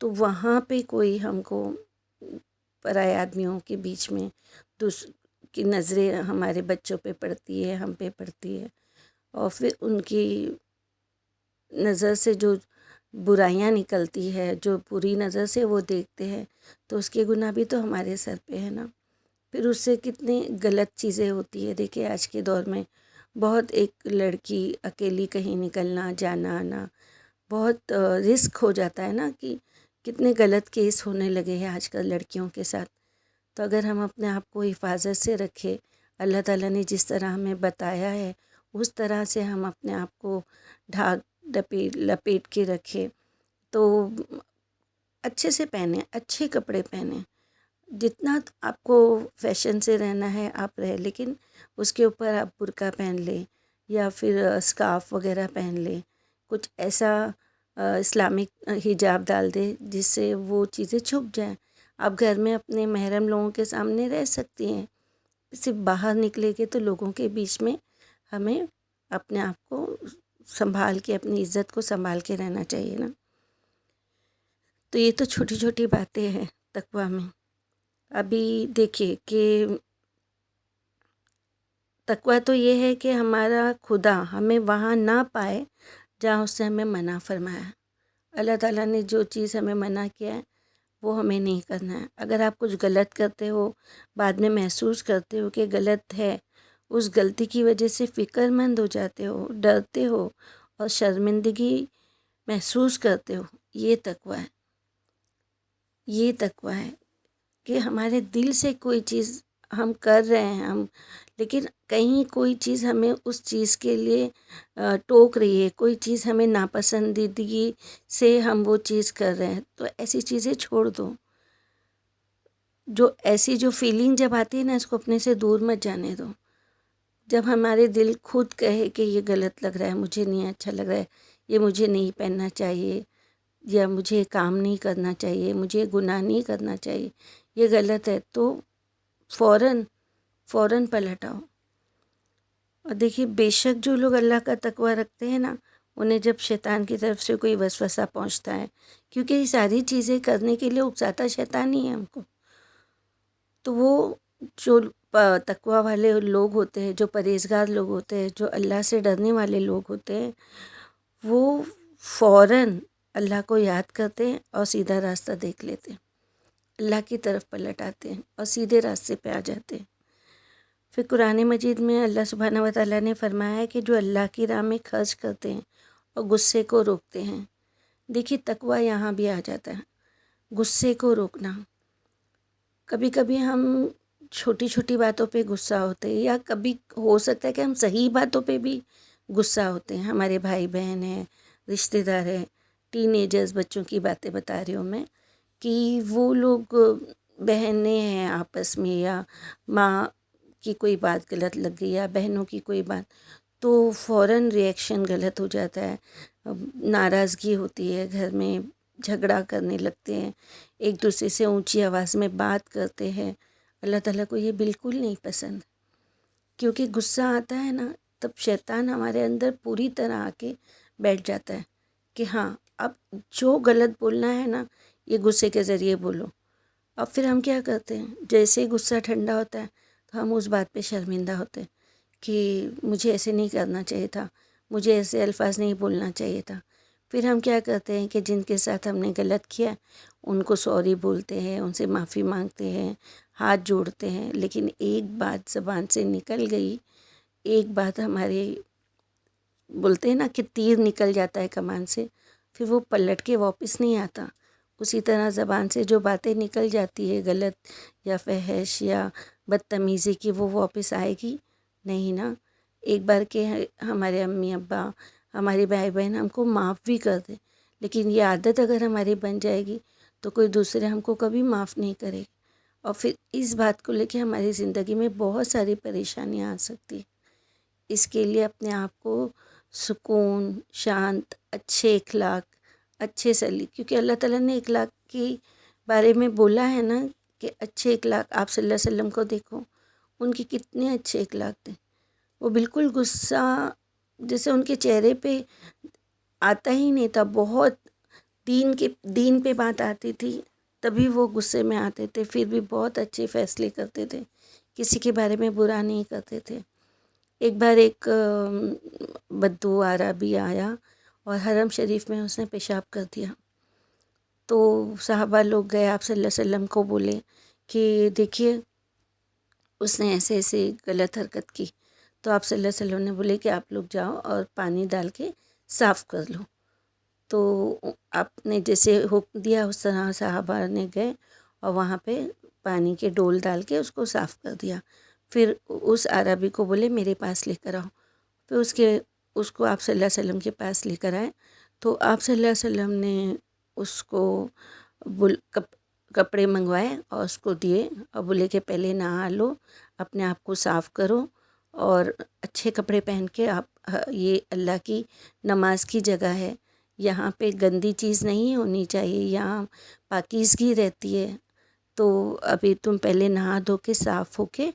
تو وہاں پہ کوئی ہم کو پرائے آدمیوں کے بیچ میں کی نظریں ہمارے بچوں پہ پڑتی ہے، ہم پہ پڑتی ہے، اور پھر ان کی نظر سے جو برائیاں نکلتی ہے، جو بری نظر سے وہ دیکھتے ہیں، تو اس کے گناہ بھی تو ہمارے سر پہ ہے نا۔ پھر اس سے کتنی غلط چیزیں ہوتی ہے۔ دیکھیں آج کے دور میں بہت ایک لڑکی اکیلی کہیں نکلنا جانا آنا بہت رسک ہو جاتا ہے نا، کہ کتنے غلط کیس ہونے لگے ہیں آج کل لڑکیوں کے ساتھ۔ تو اگر ہم اپنے آپ کو حفاظت سے رکھے، اللہ تعالیٰ نے جس طرح ہمیں بتایا ہے اس طرح سے ہم اپنے آپ کو ڈھانک لپیٹ کے رکھے، تو اچھے سے پہنیں، اچھے کپڑے پہنیں۔ جتنا آپ کو فیشن سے رہنا ہے آپ رہیں، لیکن اس کے اوپر آپ برقع پہن لیں یا پھر اسکارف وغیرہ پہن لیں، کچھ ایسا اسلامک حجاب ڈال دیں جس سے وہ چیزیں چھپ جائیں۔ آپ گھر میں اپنے محرم لوگوں کے سامنے رہ سکتی ہیں، صرف باہر نکلے گے تو لوگوں کے بیچ میں ہمیں اپنے آپ کو سنبھال کے، اپنی عزت کو سنبھال کے رہنا چاہیے نا۔ تو یہ تو چھوٹی چھوٹی باتیں ہیں تقویٰ میں۔ ابھی دیکھیے کہ تقویٰ تو یہ ہے کہ ہمارا خدا ہمیں وہاں نہ پائے جہاں اس سے ہمیں منع فرمایا ہے۔ اللہ تعالیٰ نے جو چیز ہمیں منع کیا ہے وہ ہمیں نہیں کرنا ہے۔ اگر آپ کچھ غلط کرتے ہو، بعد میں محسوس کرتے ہو کہ غلط ہے، اس غلطی کی وجہ سے فکر مند ہو جاتے ہو، ڈرتے ہو اور شرمندگی محسوس کرتے ہو، یہ تقویٰ ہے۔ یہ تقویٰ ہے کہ ہمارے دل سے کوئی چیز ہم کر رہے ہیں، لیکن کہیں کوئی چیز ہمیں اس چیز کے لیے ٹوک رہی ہے، کوئی چیز ہمیں ناپسندیدگی سے ہم وہ چیز کر رہے ہیں، تو ایسی چیزیں چھوڑ دو۔ جو ایسی جو فیلنگ جب آتی ہے نا، اس کو اپنے سے دور مت جانے دو۔ جب ہمارے دل خود کہے کہ یہ غلط لگ رہا ہے، مجھے نہیں اچھا لگ رہا ہے، یہ مجھے نہیں پہننا چاہیے، یا مجھے کام نہیں کرنا چاہیے، مجھے گناہ نہیں کرنا چاہیے، یہ غلط ہے، تو فوراً پلٹ آؤ۔ اور دیکھیے بے شک جو لوگ اللہ کا تقویٰ رکھتے ہیں نا، انہیں جب شیطان کی طرف سے کوئی وسوسہ پہنچتا ہے، کیونکہ یہ ساری چیزیں کرنے کے لیے اکساتا شیطان ہی ہے ہم کو، تو وہ جو تقویٰ والے لوگ ہوتے ہیں، جو پرہیزگار لوگ ہوتے ہیں، جو اللہ سے ڈرنے والے لوگ ہوتے ہیں، وہ فوراً اللہ کو یاد کرتے ہیں اور سیدھا راستہ دیکھ لیتے ہیں، اللہ کی طرف پلٹ آتے ہیں اور سیدھے راستے پہ آ جاتے ہیں۔ پھر قرآن مجید میں اللہ سبحانہ و تعالیٰ نے فرمایا ہے کہ جو اللہ کی راہ میں خرچ کرتے ہیں اور غصے کو روکتے ہیں۔ دیکھیے تقویٰ یہاں بھی آ جاتا ہے، غصے کو روکنا۔ کبھی کبھی ہم چھوٹی چھوٹی باتوں پہ غصہ ہوتے ہیں، یا کبھی ہو سکتا ہے کہ ہم صحیح باتوں پہ بھی غصہ ہوتے ہیں۔ ہمارے بھائی بہن ہیں، رشتہ دار ہیں، ٹین ایجرز بچوں کی باتیں بتا رہی ہوں میں، کہ وہ لوگ بہنیں ہیں آپس میں، یا ماں کی کوئی بات غلط لگ گئی یا بہنوں کی کوئی بات، تو فوراً ریئیکشن غلط ہو جاتا ہے، ناراضگی ہوتی ہے، گھر میں جھگڑا کرنے لگتے ہیں، ایک دوسرے سے اونچی آواز میں بات کرتے ہیں۔ اللہ تعالیٰ کو یہ بالکل نہیں پسند، کیونکہ غصہ آتا ہے نا، تب شیطان ہمارے اندر پوری طرح آ کے بیٹھ جاتا ہے کہ ہاں اب جو غلط بولنا ہے نا، یہ غصے کے ذریعے بولو۔ اب پھر ہم کیا کرتے ہیں، جیسے ہی غصہ ٹھنڈا ہوتا ہے تو ہم اس بات پہ شرمندہ ہوتے ہیں کہ مجھے ایسے نہیں کرنا چاہیے تھا، مجھے ایسے الفاظ نہیں بولنا چاہیے تھا۔ پھر ہم کیا کرتے ہیں کہ جن کے ساتھ ہم نے غلط کیا ان کو سوری بولتے ہیں، ان سے معافی مانگتے ہیں، ہاتھ جوڑتے ہیں، لیکن ایک بات زبان سے نکل گئی، ایک بات ہمارے بولتے ہیں نا کہ تیر نکل جاتا ہے کمان سے، پھر وہ پلٹ کے واپس نہیں آتا۔ اسی طرح زبان سے جو باتیں نکل جاتی ہے غلط یا فحش یا بدتمیزی کی، وہ واپس آئے گی نہیں نا۔ ایک بار کہ ہمارے امی ابا، ہمارے بھائی بہن ہم کو معاف بھی کر دیں، لیکن یہ عادت اگر ہماری بن جائے گی تو کوئی دوسرے ہم کو کبھی معاف نہیں کرے، اور پھر اس بات کو لے کے ہماری زندگی میں بہت ساری پریشانیاں آ سکتی ہیں۔ اس کے لیے اپنے آپ کو سکون، شانت، اچھے اخلاق، اچھے سلیقے، کیونکہ اللہ تعالیٰ نے اخلاق کے بارے میں بولا ہے نا کہ اچھے اخلاق، آپ صلی اللہ علیہ وسلم کو دیکھو، ان کے کتنے اچھے اخلاق تھے، وہ بالکل غصہ جیسے ان کے چہرے پہ آتا ہی نہیں تھا، بہت دین پہ بات آتی تھی تبھی وہ غصے میں آتے تھے، پھر بھی بہت اچھے فیصلے کرتے تھے، کسی کے بارے میں برا نہیں کرتے تھے۔ ایک بار ایک بدو عربی آیا اور حرم شریف میں اس نے پیشاب کر دیا، تو صحابہ لوگ گئے آپ صلی اللہ علیہ وسلم کو بولے کہ دیکھیے اس نے ایسے ایسے غلط حرکت کی، تو آپ صلی اللہ علیہ وسلم نے بولے کہ آپ لوگ جاؤ اور پانی ڈال کے صاف کر لو۔ تو آپ نے جیسے حکم دیا اس طرح صحابہ نے گئے اور وہاں پہ پانی کے ڈول ڈال کے اس کو صاف کر دیا۔ پھر اس عربی کو بولے میرے پاس لے کر آؤ، پھر اس کو آپ صلی اللہ علیہ وسلم کے پاس لے کر آئے، تو آپ صلی اللہ علیہ وسلم نے اس کو کپڑے منگوائے اور اس کو دیے اور بولے کہ پہلے نہا لو، اپنے آپ کو صاف کرو اور اچھے کپڑے پہن کے آپ، یہ اللہ کی نماز کی جگہ ہے، یہاں پہ گندی چیز نہیں ہونی چاہیے، یہاں پاکیزگی رہتی ہے، تو ابھی تم پہلے نہا دھو کے صاف ہو کے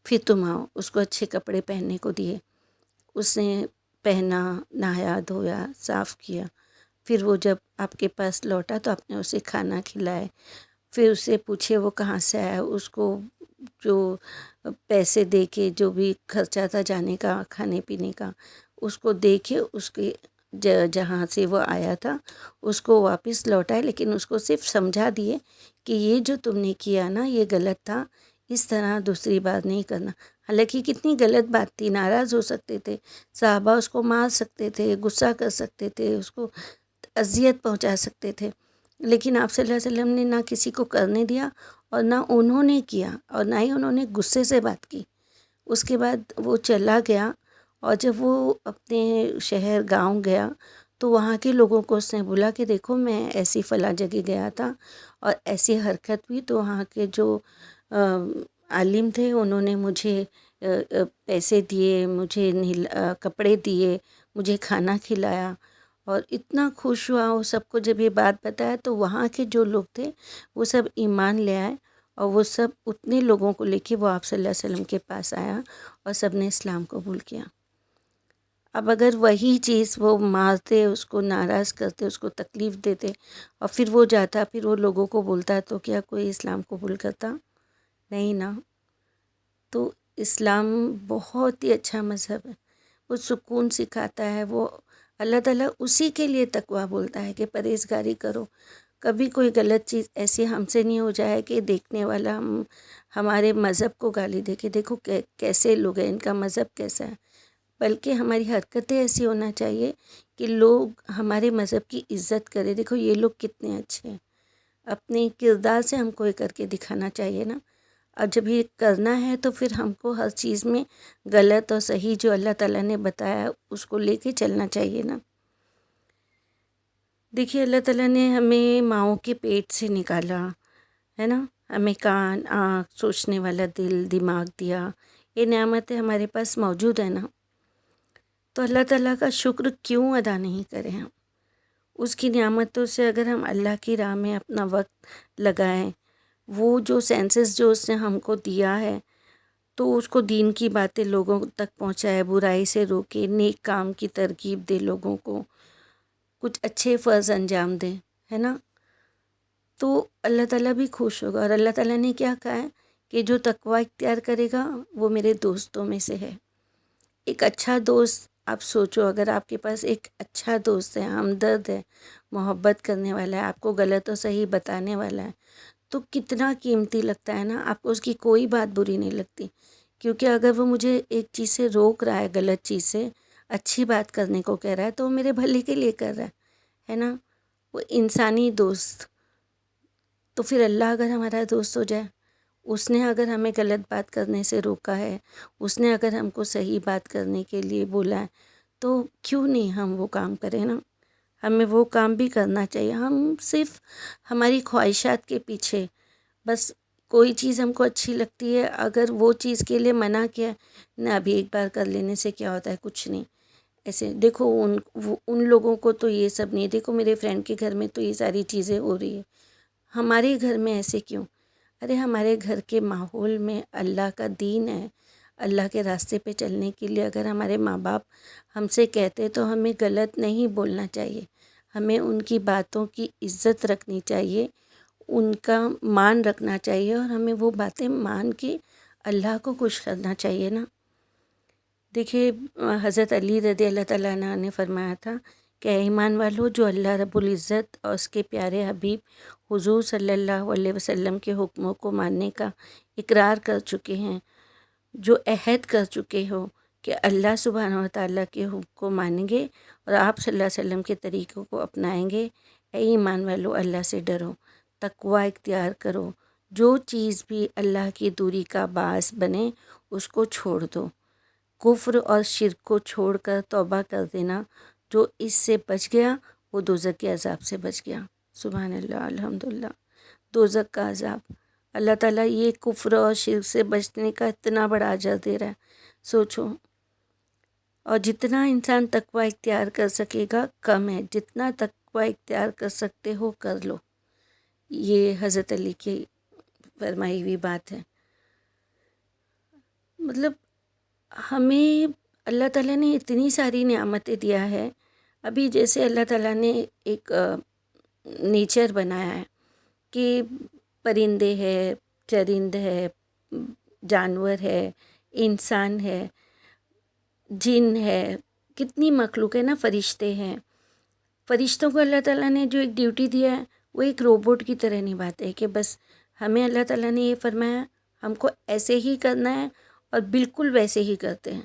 پھر تم آؤ۔ اس کو اچھے کپڑے پہننے کو دیے، اس نے پہنا، نہایا دھویا صاف کیا، پھر وہ جب آپ کے پاس لوٹا تو آپ نے اسے کھانا کھلائے، پھر اسے پوچھے وہ کہاں سے آیا، اس کو جو پیسے دے کے جو بھی خرچہ تھا جانے کا کھانے پینے کا اس کو دے کے اس کے جہاں سے وہ آیا تھا اس کو واپس لوٹائے، لیکن اس کو صرف سمجھا دیے کہ یہ جو تم نے کیا نا یہ غلط تھا، اس طرح دوسری بار نہیں کرنا۔ حالانکہ کتنی غلط بات تھی، ناراض ہو سکتے تھے صحابہ، اس کو مار سکتے تھے، غصہ کر سکتے تھے، اس کو اذیت پہنچا سکتے تھے، لیکن آپ صلی اللہ علیہ وسلم نے نہ کسی کو کرنے دیا اور نہ انہوں نے کیا، اور نہ ہی انہوں نے غصے سے بات کی۔ اس کے بعد وہ چلا گیا، اور جب وہ اپنے شہر گاؤں گیا تو وہاں کے لوگوں کو اس نے بولا کہ دیکھو میں ایسی فلاں جگہ گیا تھا اور ایسی حرکت ہوئی، تو وہاں کے جو عالم تھے انہوں نے مجھے پیسے دیے، مجھے کپڑے دیے، مجھے کھانا کھلایا، اور اتنا خوش ہوا وہ سب کو جب یہ بات بتایا، تو وہاں کے جو لوگ تھے وہ سب ایمان لے آئے، اور وہ سب اتنے لوگوں کو لے کے وہ آپ صلی اللہ علیہ وسلم کے پاس آیا اور سب نے اسلام قبول کیا۔ اب اگر وہی چیز وہ مارتے، اس کو ناراض کرتے، اس کو تکلیف دیتے اور پھر وہ جاتا، پھر وہ لوگوں کو بولتا، تو کیا کوئی اسلام قبول کرتا؟ نہیں نا۔ تو اسلام بہت ہی اچھا مذہب ہے، وہ سکون سکھاتا ہے، وہ اللہ تعالیٰ اسی کے لیے تقویٰ بولتا ہے کہ پرہیزگاری کرو، کبھی کوئی غلط چیز ایسی ہم سے نہیں ہو جائے کہ دیکھنے والا ہمارے مذہب کو گالی دے کے دیکھو کیسے لوگ ہیں، ان کا مذہب کیسا ہے، بلکہ ہماری حرکتیں ایسی ہونا چاہیے کہ لوگ ہمارے مذہب کی عزت کرے، دیکھو یہ لوگ کتنے اچھے ہیں، اپنے کردار سے ہم کو یہ کر کے دکھانا چاہیے نا۔ اور جب یہ کرنا ہے تو پھر ہم کو ہر چیز میں غلط اور صحیح جو اللہ تعالیٰ نے بتایا اس کو لے کے چلنا چاہیے نا۔ دیکھیے اللہ تعالیٰ نے ہمیں ماؤں کے پیٹ سے نکالا ہے نا، ہمیں کان، آنکھ، سوچنے والا دل، دماغ دیا، یہ نعمتیں ہمارے پاس موجود ہیں نا، تو اللہ تعالیٰ کا شکر کیوں ادا نہیں کریں ہم؟ اس کی نعمتوں سے اگر ہم اللہ کی راہ میں اپنا وقت لگائیں، وہ جو سینسز جو اس نے ہم کو دیا ہے تو اس کو دین کی باتیں لوگوں تک پہنچائے، برائی سے روکے، نیک کام کی ترغیب دے، لوگوں کو کچھ اچھے فرض انجام دے، ہے نا، تو اللہ تعالیٰ بھی خوش ہوگا۔ اور اللہ تعالیٰ نے کیا کہا ہے کہ جو تقویٰ اختیار کرے گا وہ میرے دوستوں میں سے ہے۔ ایک اچھا دوست، آپ سوچو اگر آپ کے پاس ایک اچھا دوست ہے، ہمدرد ہے، محبت کرنے والا ہے، آپ کو غلط و صحیح بتانے والا ہے، تو کتنا قیمتی لگتا ہے نا، آپ کو اس کی کوئی بات بری نہیں لگتی، کیونکہ اگر وہ مجھے ایک چیز سے روک رہا ہے، غلط چیز سے اچھی بات کرنے کو کہہ رہا ہے، تو وہ میرے بھلے کے لیے کر رہا ہے نا، وہ انسانی دوست۔ تو پھر اللہ اگر ہمارا دوست ہو جائے، اس نے اگر ہمیں غلط بات کرنے سے روکا ہے، اس نے اگر ہم کو صحیح بات کرنے کے لیے بولا ہے، تو کیوں نہیں ہم وہ کام کریں نا؟ ہمیں وہ کام بھی کرنا چاہیے۔ ہم صرف ہماری خواہشات کے پیچھے، بس کوئی چیز ہم کو اچھی لگتی ہے، اگر وہ چیز کے لیے منع کیا نہ، ابھی ایک بار کر لینے سے کیا ہوتا ہے، کچھ نہیں، ایسے دیکھو ان لوگوں کو تو یہ سب نہیں، دیکھو میرے فرینڈ کے گھر میں تو یہ ساری چیزیں ہو رہی ہے، ہمارے گھر میں ایسے کیوں؟ ارے ہمارے گھر کے ماحول میں اللہ کا دین ہے، اللہ کے راستے پہ چلنے کے لیے اگر ہمارے ماں باپ ہم سے کہتے تو ہمیں غلط نہیں بولنا چاہیے، ہمیں ان کی باتوں کی عزت رکھنی چاہیے، ان کا مان رکھنا چاہیے، اور ہمیں وہ باتیں مان کے اللہ کو خوش کرنا چاہیے نا۔ دیکھیے حضرت علی رضی اللہ تعالیٰ عنہ نے فرمایا تھا کہ اے ایمان والو، جو اللہ رب العزت اور اس کے پیارے حبیب حضور صلی اللہ علیہ وسلم کے حکموں کو ماننے کا اقرار کر چکے ہیں، جو عہد کر چکے ہو کہ اللہ سبحانہ و تعالیٰ کے حکم کو مانیں گے اور آپ صلی اللہ علیہ وسلم کے طریقوں کو اپنائیں گے، اے ایمان والو اللہ سے ڈرو، تقوی اختیار کرو، جو چیز بھی اللہ کی دوری کا باعث بنے اس کو چھوڑ دو، کفر اور شرک کو چھوڑ کر توبہ کر دینا، جو اس سے بچ گیا وہ دوزخ کے عذاب سے بچ گیا۔ سبحان اللہ، الحمدللہ۔ دوزخ کا عذاب، اللہ تعالیٰ یہ کفر اور شرک سے بچنے کا اتنا بڑا اجر دے رہا ہے، سوچو۔ اور جتنا انسان تقوی اختیار کر سکے گا کم ہے، جتنا تقوی اختیار کر سکتے ہو کر لو، یہ حضرت علی کی فرمائی ہوئی بات ہے۔ مطلب ہمیں اللہ تعالیٰ نے اتنی ساری نعمتیں دیا ہے۔ ابھی جیسے اللہ تعالیٰ نے ایک نیچر بنایا ہے کہ پرندے ہے، چرند ہے، جانور ہے، انسان ہے، جن ہے، کتنی مخلوق ہے نا، فرشتے ہیں۔ فرشتوں کو اللہ تعالیٰ نے جو ایک ڈیوٹی دیا ہے وہ ایک روبوٹ کی طرح نبھاتے ہیں کہ بس ہمیں اللہ تعالیٰ نے یہ فرمایا ہم کو ایسے ہی کرنا ہے اور بالکل ویسے ہی کرتے ہیں۔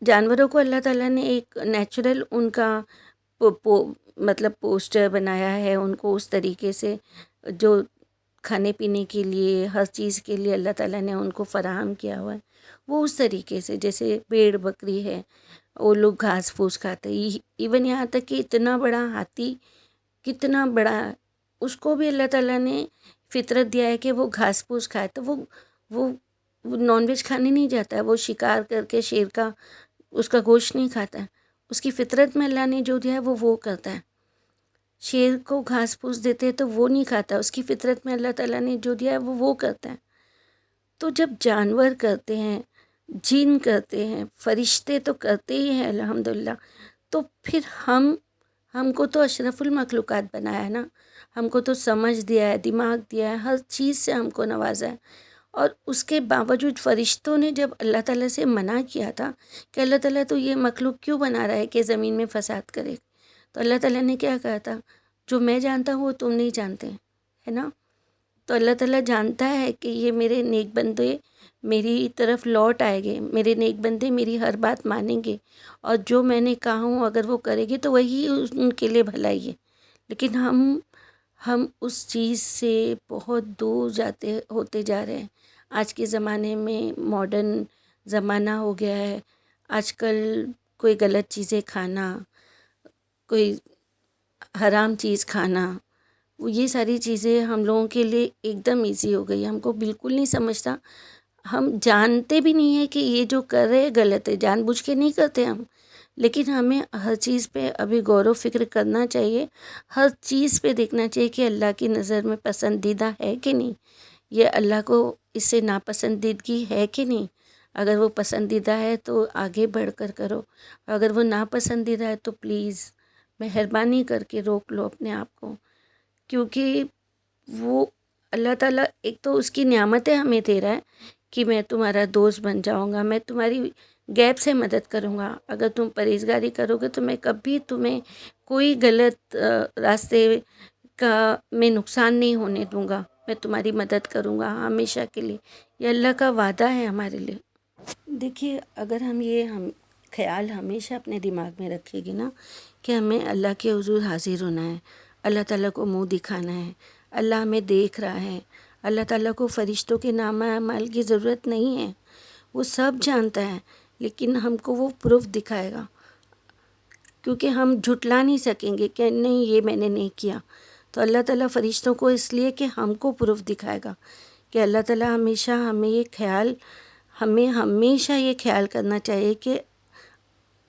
جانوروں کو اللہ تعالیٰ نے ایک نیچرل ان کا مطلب پوسٹر بنایا ہے، ان کو اس طریقے سے جو کھانے پینے کے لیے ہر چیز کے لیے اللہ تعالیٰ نے ان کو فراہم کیا ہوا ہے، وہ اس طریقے سے، جیسے بھیڑ بکری ہے وہ لوگ گھاس پھوس کھاتے ہیں، ایون یہاں تک کہ اتنا بڑا ہاتھی، کتنا بڑا، اس کو بھی اللہ تعالیٰ نے فطرت دیا ہے کہ وہ گھاس پھوس کھائے، تو وہ نان ویج کھانے نہیں جاتا ہے، وہ شکار کر کے شیر کا اس کا گوشت نہیں کھاتا ہے، اس کی فطرت میں اللہ نے جو دیا ہے وہ کرتا ہے۔ شیر کو گھاس پھوس دیتے تو وہ نہیں کھاتا، اس کی فطرت میں اللہ تعالیٰ نے جو دیا ہے وہ کرتا ہے۔ تو جب جانور کرتے ہیں، جن کرتے ہیں، فرشتے تو کرتے ہی ہیں الحمدللہ، تو پھر ہم کو تو اشرف المخلوقات بنایا ہے نا، ہم کو تو سمجھ دیا ہے، دماغ دیا ہے، ہر چیز سے ہم کو نوازا ہے، اور اس کے باوجود فرشتوں نے جب اللہ تعالیٰ سے منع کیا تھا کہ اللہ تعالیٰ تو یہ مخلوق کیوں بنا رہا ہے کہ زمین میں فساد کرے، تو اللہ تعالیٰ نے کیا کہا تھا، جو میں جانتا ہوں وہ تم نہیں جانتے، ہے نا۔ تو اللہ تعالیٰ جانتا ہے کہ یہ میرے نیک بندے میری طرف لوٹ آئے گے، میرے نیک بندے میری ہر بات مانیں گے، اور جو میں نے کہا ہوں اگر وہ کرے گی تو وہی ان کے لیے بھلائی ہے۔ لیکن ہم اس چیز سے بہت دور ہوتے جا رہے ہیں۔ آج کے زمانے میں ماڈرن زمانہ ہو گیا ہے، آج کل کوئی غلط چیزیں کھانا، کوئی حرام چیز کھانا، یہ ساری چیزیں ہم لوگوں کے لیے ایک دم ایزی ہو گئی، ہم کو بالکل نہیں سمجھتا، ہم جانتے بھی نہیں ہیں کہ یہ جو کر رہے غلط ہے، جان بوجھ کے نہیں کرتے ہم، لیکن ہمیں ہر چیز پہ ابھی غور و فکر کرنا چاہیے، ہر چیز پہ دیکھنا چاہیے کہ اللہ کی نظر میں پسندیدہ ہے کہ نہیں، یہ اللہ کو اس سے ناپسندیدگی ہے کہ نہیں، اگر وہ پسندیدہ ہے تو آگے بڑھ کر کرو، اگر وہ ناپسندیدہ ہے تو پلیز مہربانی کر کے روک لو اپنے آپ کو، کیونکہ وہ اللہ تعالیٰ ایک تو اس کی نعمتیں ہمیں دے رہا ہے کہ میں تمہارا دوست بن جاؤں گا، میں تمہاری غیب سے مدد کروں گا، اگر تم پرہیزگاری کرو گے تو میں کبھی تمہیں کوئی غلط راستے کا میں نقصان نہیں ہونے دوں گا، میں تمہاری مدد کروں گا ہمیشہ کے لیے، یہ اللہ کا وعدہ ہے ہمارے لیے۔ دیکھیے اگر ہم خیال ہمیشہ اپنے دماغ میں رکھے گی نا کہ ہمیں اللہ کے حضور حاضر ہونا ہے، اللہ تعالیٰ کو منہ دکھانا ہے، اللہ ہمیں دیکھ رہا ہے، اللہ تعالیٰ کو فرشتوں کے نامہ اعمال کی ضرورت نہیں ہے، وہ سب جانتا ہے، لیکن ہم کو وہ پروف دکھائے گا، کیونکہ ہم جھٹلا نہیں سکیں گے کہ نہیں یہ میں نے نہیں کیا، تو اللہ تعالیٰ فرشتوں کو اس لیے کہ ہم کو پروف دکھائے گا کہ اللہ تعالیٰ ہمیں ہمیشہ یہ خیال کرنا چاہیے کہ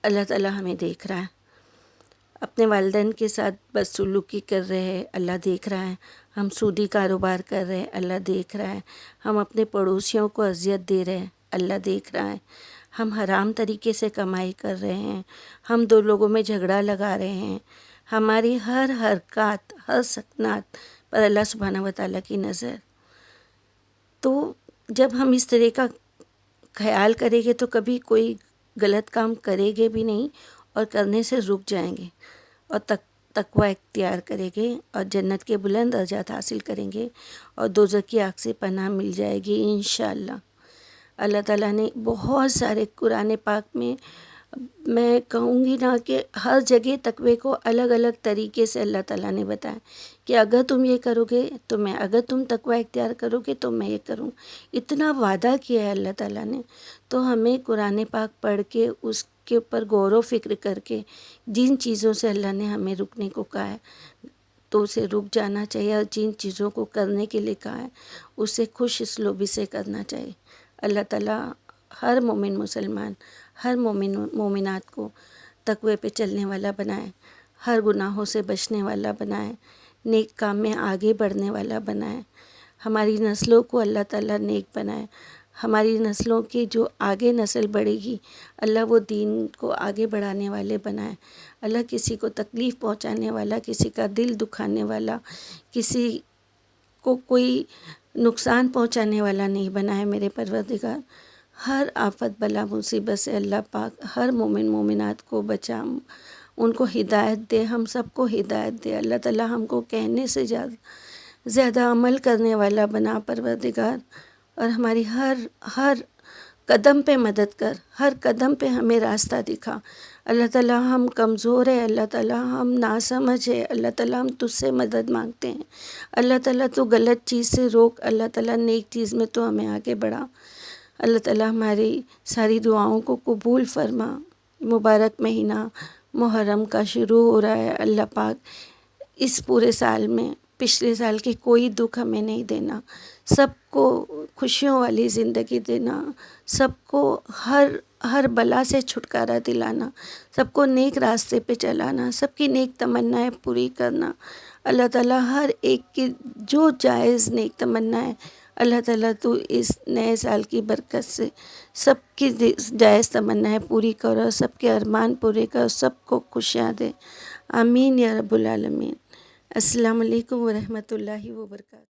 اللہ تعالیٰ ہمیں دیکھ رہا ہے، اپنے والدین کے ساتھ بدسلوکی کر رہے ہیں اللہ دیکھ رہا ہے، ہم سودی کاروبار کر رہے ہیں اللہ دیکھ رہا ہے، ہم اپنے پڑوسیوں کو اذیت دے رہے ہیں اللہ دیکھ رہا ہے، ہم حرام طریقے سے کمائی کر رہے ہیں، ہم دو لوگوں میں جھگڑا لگا رہے ہیں، ہماری ہر حرکات، ہر سکنات پر اللہ سبحانہ و تعالیٰ کی نظر. تو جب ہم اس طرح کا خیال کریں گے تو کبھی کوئی غلط کام کریں گے بھی نہیں اور کرنے سے رک جائیں گے، اور تقوی اختیار کریں گے اور جنت کے بلند درجات حاصل کریں گے اور دوزخ کی آگ سے پناہ مل جائے گی انشاءاللہ. اللہ تعالیٰ نے بہت سارے قرآن پاک میں کہوں گی نا کہ ہر جگہ تقوی کو الگ الگ طریقے سے اللہ تعالیٰ نے بتایا کہ اگر تم یہ کرو گے تو میں، اگر تم تقوی اختیار کرو گے تو میں یہ کروں. اتنا وعدہ کیا ہے اللہ تعالیٰ نے. تو ہمیں قرآن پاک پڑھ کے اس کے اوپر غور و فکر کر کے جن چیزوں سے اللہ نے ہمیں رکنے کو کہا ہے تو اسے رک جانا چاہیے، اور جن چیزوں کو کرنے کے لیے کہا ہے اسے خوش اسلوبی سے کرنا چاہیے. اللہ تعالیٰ ہر مومن مسلمان، ہر مومنات کو تقوی پہ چلنے والا بنائے، ہر گناہوں سے بچنے والا بنائے، نیک کام میں آگے بڑھنے والا بنائے. ہماری نسلوں کو اللہ تعالیٰ نیک بنائے. ہماری نسلوں کی جو آگے نسل بڑھے گی اللہ وہ دین کو آگے بڑھانے والے بنائے. اللہ کسی کو تکلیف پہنچانے والا، کسی کا دل دکھانے والا، کسی کو کوئی نقصان پہنچانے والا نہیں بنائے میرے پروردگار. ہر آفت بلا مصیبت سے اللہ پاک ہر مومن مومنات کو بچا، ان کو ہدایت دے، ہم سب کو ہدایت دے. اللہ تعالیٰ ہم کو کہنے سے زیادہ عمل کرنے والا بنا پروردگار، اور ہماری ہر قدم پہ مدد کر، ہر قدم پہ ہمیں راستہ دکھا. اللہ تعالیٰ ہم کمزور ہے، اللہ تعالیٰ ہم ناسمجھ ہے، اللہ تعالیٰ ہم تجھ سے مدد مانگتے ہیں. اللہ تعالیٰ تو غلط چیز سے روک، اللہ تعالیٰ نیک چیز میں تو ہمیں آگے بڑھا. اللہ تعالیٰ ہماری ساری دعاؤں کو قبول فرما. مبارک مہینہ محرم کا شروع ہو رہا ہے. اللہ پاک اس پورے سال میں پچھلے سال کے کوئی دکھ ہمیں نہیں دینا، سب کو خوشیوں والی زندگی دینا، سب کو ہر بلا سے چھٹکارا دلانا، سب کو نیک راستے پہ چلانا، سب کی نیک تمنائیں پوری کرنا. اللہ تعالیٰ ہر ایک کی جو جائز نیک تمنا ہے اللہ تعالیٰ تو اس نئے سال کی برکت سے سب کی جائز تمنائیں پوری کرو، سب کے ارمان پورے کرو، سب کو خوشیاں دے. آمین یا رب العالمین. السلام علیکم ورحمۃ اللہ وبرکاتہ.